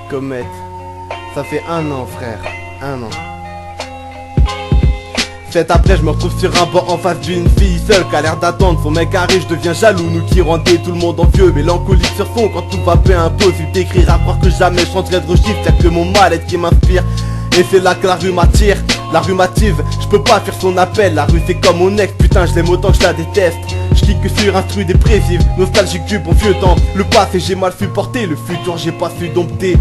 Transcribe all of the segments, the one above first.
Comète. Ça fait 1 an frère, 1 an. Fait après je me retrouve sur un banc en face d'une fille seule qui a l'air d'attendre son mec arrive, je deviens jaloux, nous qui rendait tout le monde envieux, mélancolique sur fond quand tout va bien impossible d'écrire à croire que jamais je changerai de registre, y'a que mon mal-être qui m'inspire. Et c'est là que la rue m'attire, la rue m'active, je peux pas faire son appel, la rue c'est comme mon ex, putain je l'aime autant que je la déteste. Je clique sur un truc dépressif, nostalgique du bon vieux temps, le passé j'ai mal su porter, le futur j'ai pas su dompter.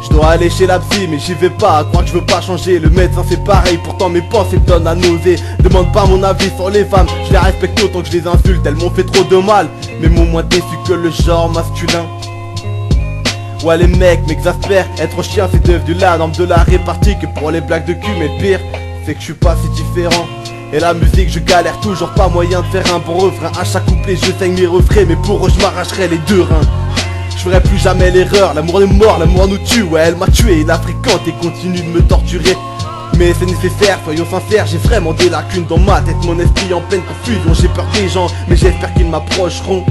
Je dois aller chez la psy mais j'y vais pas, à croire que je veux pas changer. Le médecin c'est pareil, pourtant mes pensées me donnent à nauser. Demande pas mon avis sur les femmes, je les respecte autant que je les insulte. Elles m'ont fait trop de mal, mais m'ont moins déçu que le genre masculin. Ouais les mecs m'exaspèrent, être chien c'est devenu la norme de la répartie que pour les blagues de cul. Mais le pire c'est que je suis pas si différent. Et la musique je galère toujours, pas moyen de faire un bon refrain. À chaque couplet je saigne mes refrains, mais pour eux je m'arracherai les 2 reins. Je ferai plus jamais l'erreur, l'amour est mort, l'amour nous tue. Ouais elle m'a tué, il la fréquente et continue de me torturer. Mais c'est nécessaire, soyons sincères, j'ai vraiment des lacunes dans ma tête. Mon esprit en pleine confusion, j'ai peur des gens, mais j'espère qu'ils m'approcheront.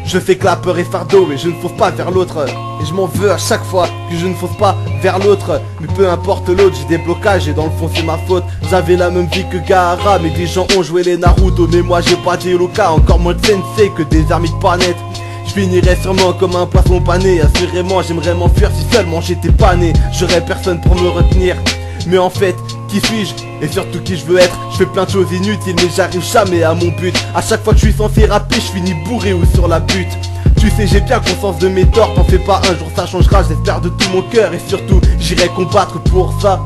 Je sais que la peur est fardeau et je ne fonce pas vers l'autre. Et je m'en veux à chaque fois que je ne fonce pas vers l'autre. Mais peu importe l'autre, j'ai des blocages et dans le fond c'est ma faute. J'avais la même vie que Gaara, mais des gens ont joué les Naruto. Mais moi j'ai pas des Loka, encore moins de sensei que des armes de planète. Je finirais sûrement comme un poisson pané. Assurément j'aimerais m'enfuir si seulement j'étais pas né. J'aurais personne pour me retenir. Mais en fait, qui suis-je? Et surtout qui je veux être? Je fais plein de choses inutiles mais j'arrive jamais à mon but. À chaque fois que je suis censé rapper, je finis bourré ou sur la butte. Tu sais j'ai bien conscience de mes torts, t'en fais pas, un jour ça changera, j'espère de tout mon cœur. Et surtout, j'irai combattre pour ça.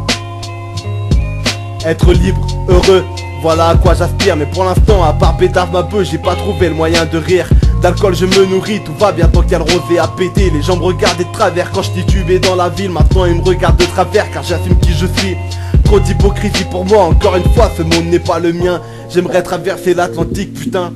Être libre, heureux, voilà à quoi j'aspire. Mais pour l'instant, à part pétard ma beuh, j'ai pas trouvé le moyen de rire. D'alcool je me nourris, tout va bien tant qu'il y a le rosé à péter. Les gens me regardent de travers quand je titubais dans la ville. Maintenant ils me regardent de travers car j'assume qui je suis. Trop d'hypocrisie pour moi, encore une fois ce monde n'est pas le mien. J'aimerais traverser l'Atlantique putain,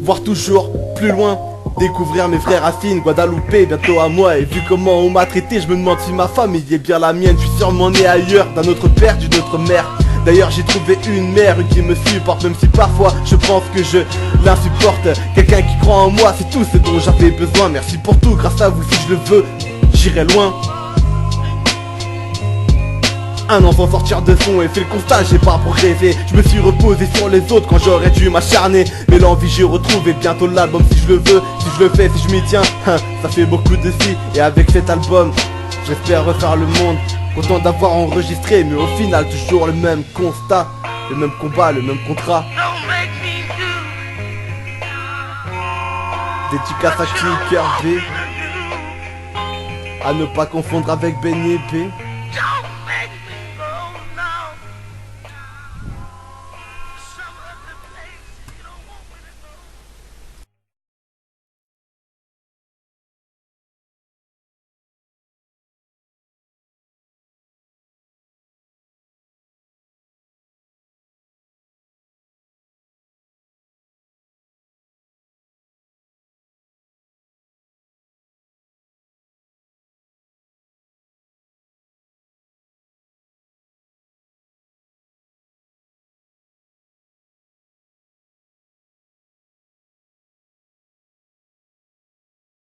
voir toujours plus loin, découvrir mes vraies racines. Guadeloupe bientôt à moi. Et vu comment on m'a traité, je me demande si ma famille est bien la mienne. Je suis sûrement né ailleurs, d'un autre père, d'une autre mère. D'ailleurs j'ai trouvé une mère, une qui me supporte. Même si parfois je pense que je l'insupporte. Quelqu'un qui croit en moi, c'est tout ce dont j'avais besoin. Merci pour tout, grâce à vous si je le veux, j'irai loin. 1 an sans sortir de son et fait le constat, j'ai pas progressé. Je me suis reposé sur les autres quand j'aurais dû m'acharner. Mais l'envie j'ai retrouvé, bientôt l'album si je le veux. Si je le fais, si je m'y tiens, ça fait beaucoup de si. Et avec cet album, j'espère refaire le monde. Content d'avoir enregistré, mais au final toujours le même constat. Le même combat, le même contrat. Dédicace à Kicker B, à ne pas confondre avec Benny B.